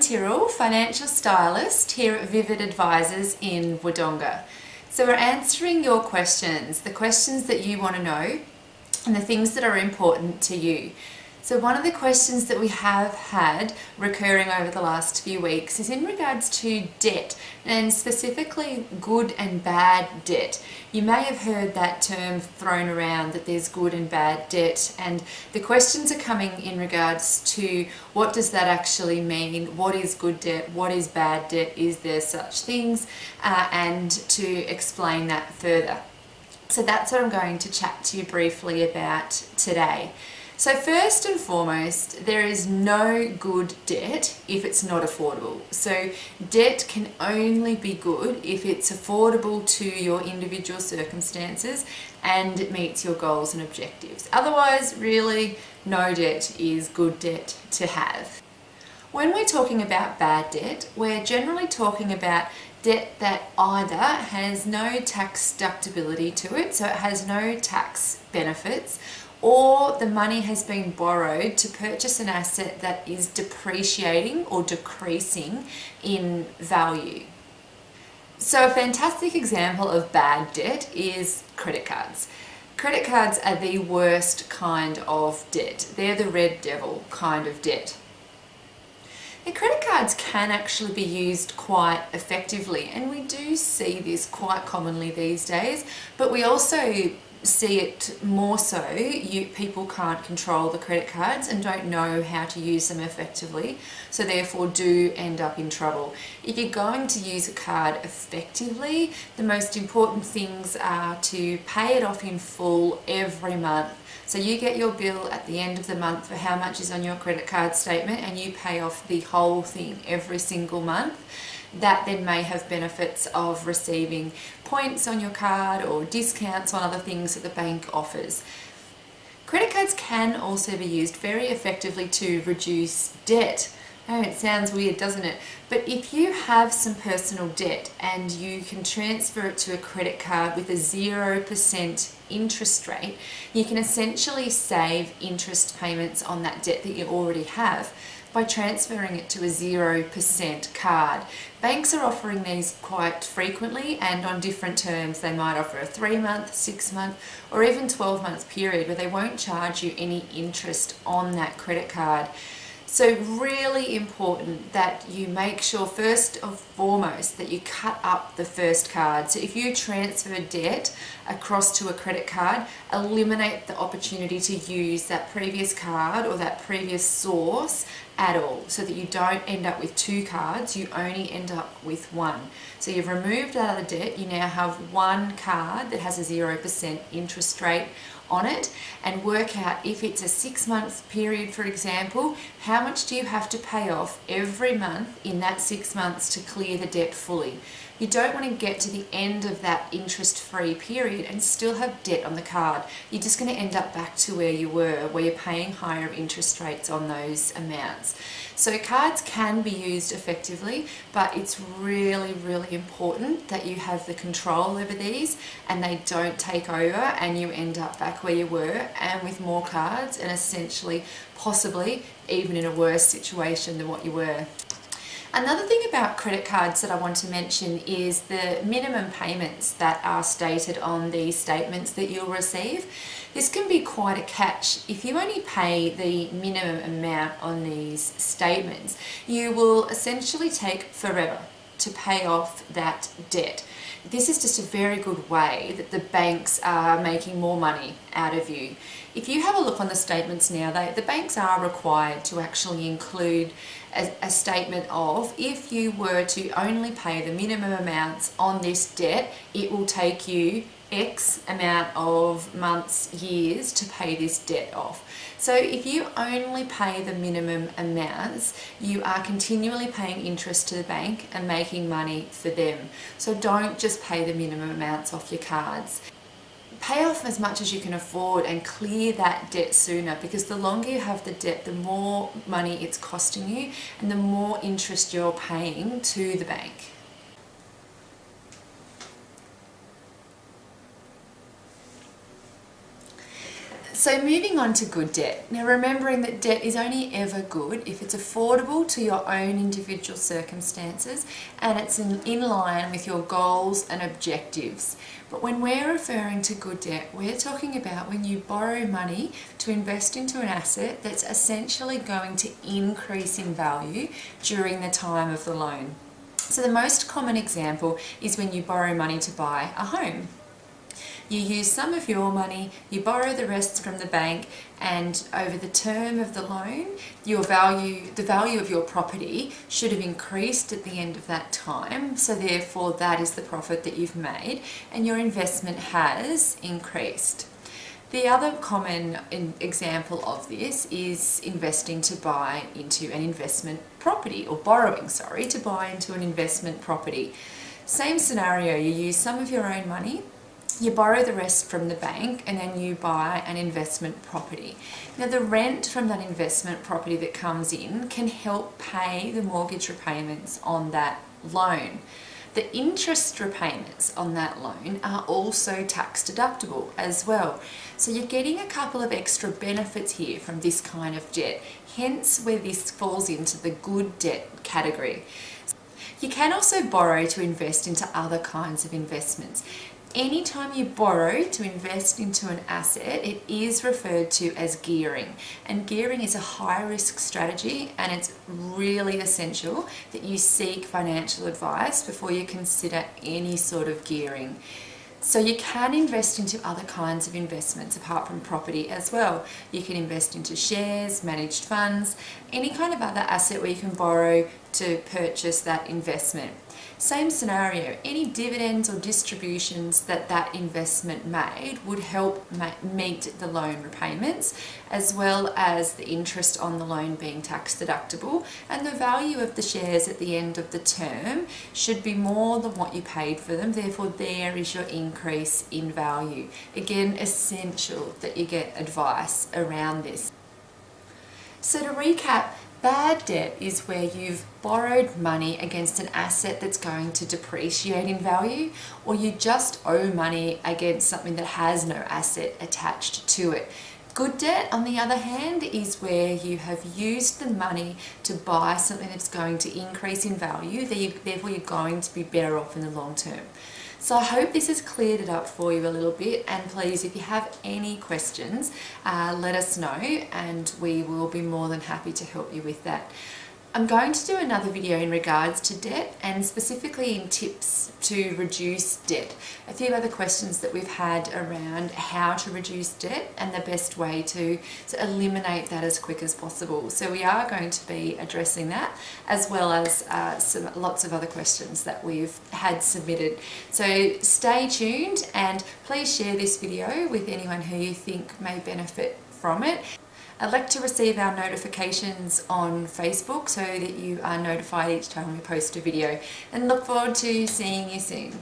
Tyrrell, financial stylist here at Vivid Advisors in Wodonga. So we're answering your questions, the questions that you want to know and the things that are important to you. So one of the questions that we have had recurring over the last few weeks is in regards to debt, and specifically good and bad debt. You may have heard that term thrown around, that there's good and bad debt, and the questions are coming in regards to what does that actually mean, what is good debt, what is bad debt, is there such things, and to explain that further. So that's what I'm going to chat to you briefly about today. So first and foremost, there is no good debt if it's not affordable. So debt can only be good if it's affordable to your individual circumstances and it meets your goals and objectives. Otherwise, really, no debt is good debt to have. When we're talking about bad debt, we're generally talking about debt that either has no tax deductibility to it, so it has no tax benefits, or the money has been borrowed to purchase an asset that is depreciating or decreasing in value. So a fantastic example of bad debt is credit cards. Credit cards are the worst kind of debt. They're the red devil kind of debt. And credit cards can actually be used quite effectively, and we do see this quite commonly these days, but we also see it more so. People can't control the credit cards and don't know how to use them effectively, so therefore do end up in trouble. If you're going to use a card effectively, the most important things are to pay it off in full every month. So you get your bill at the end of the month for how much is on your credit card statement, and you pay off the whole thing every single month. That then may have benefits of receiving points on your card or discounts on other things that the bank offers. Credit cards can also be used very effectively to reduce debt. Oh, it sounds weird, doesn't it? But if you have some personal debt and you can transfer it to a credit card with a 0% interest rate, you can essentially save interest payments on that debt that you already have by transferring it to a 0% card. Banks are offering these quite frequently and on different terms. They might offer a 3-month, 6-month, or even 12-month period where they won't charge you any interest on that credit card. So really important that you make sure first and foremost that you cut up the first card. So if you transfer debt across to a credit card, eliminate the opportunity to use that previous card or that previous source at all, so that you don't end up with 2 cards, you only end up with 1. So you've removed that other debt, you now have 1 card that has a 0% interest rate on it, and work out, if it's a 6-month period for example, how much do you have to pay off every month in that 6 months to clear the debt fully. You don't want to get to the end of that interest-free period and still have debt on the card. You're just going to end up back to where you were, where you're paying higher interest rates on those amounts. So cards can be used effectively, but it's really, really important that you have the control over these and they don't take over and you end up back where you were and with more cards and essentially possibly even in a worse situation than what you were. Another thing about credit cards that I want to mention is the minimum payments that are stated on the statements that you'll receive. This can be quite a catch. If you only pay the minimum amount on these statements, you will essentially take forever to pay off that debt. This is just a very good way that the banks are making more money out of you. If you have a look on the statements now, the banks are required to actually include a statement of, if you were to only pay the minimum amounts on this debt, it will take you X amount of months, years to pay this debt off. So if you only pay the minimum amounts, you are continually paying interest to the bank and making money for them. So don't just pay the minimum amounts off your cards. Pay off as much as you can afford and clear that debt sooner, because the longer you have the debt, the more money it's costing you and the more interest you're paying to the bank. So moving on to good debt. Now remembering that debt is only ever good if it's affordable to your own individual circumstances and it's in line with your goals and objectives. But when we're referring to good debt, we're talking about when you borrow money to invest into an asset that's essentially going to increase in value during the time of the loan. So the most common example is when you borrow money to buy a home. You use some of your money, you borrow the rest from the bank, and over the term of the loan, the value of your property should have increased at the end of that time. So therefore that is the profit that you've made and your investment has increased. The other common example of this is investing to buy into an investment property, or borrowing, to buy into an investment property. Same scenario, you use some of your own money, you borrow the rest from the bank, and then you buy an investment property. Now the rent from that investment property that comes in can help pay the mortgage repayments on that loan. The interest repayments on that loan are also tax deductible as well. So you're getting a couple of extra benefits here from this kind of debt, hence where this falls into the good debt category. You can also borrow to invest into other kinds of investments. Anytime you borrow to invest into an asset, it is referred to as gearing. And gearing is a high risk strategy, and it's really essential that you seek financial advice before you consider any sort of gearing. So you can invest into other kinds of investments apart from property as well. You can invest into shares, managed funds, any kind of other asset where you can borrow to purchase that investment. Same scenario, any dividends or distributions that investment made would help meet the loan repayments, as well as the interest on the loan being tax deductible, and the value of the shares at the end of the term should be more than what you paid for them. Therefore there is your increase in value. Again, essential that you get advice around this. So to recap, bad debt is where you've borrowed money against an asset that's going to depreciate in value, or you just owe money against something that has no asset attached to it. Good debt, on the other hand, is where you have used the money to buy something that's going to increase in value, therefore you're going to be better off in the long term. So I hope this has cleared it up for you a little bit, and please, if you have any questions, let us know and we will be more than happy to help you with that. I'm going to do another video in regards to debt, and specifically in tips to reduce debt. A few other questions that we've had around how to reduce debt and the best way to eliminate that as quick as possible. So we are going to be addressing that, as well as lots of other questions that we've had submitted. So stay tuned, and please share this video with anyone who you think may benefit from it. I'd like to receive our notifications on Facebook so that you are notified each time we post a video, and look forward to seeing you soon.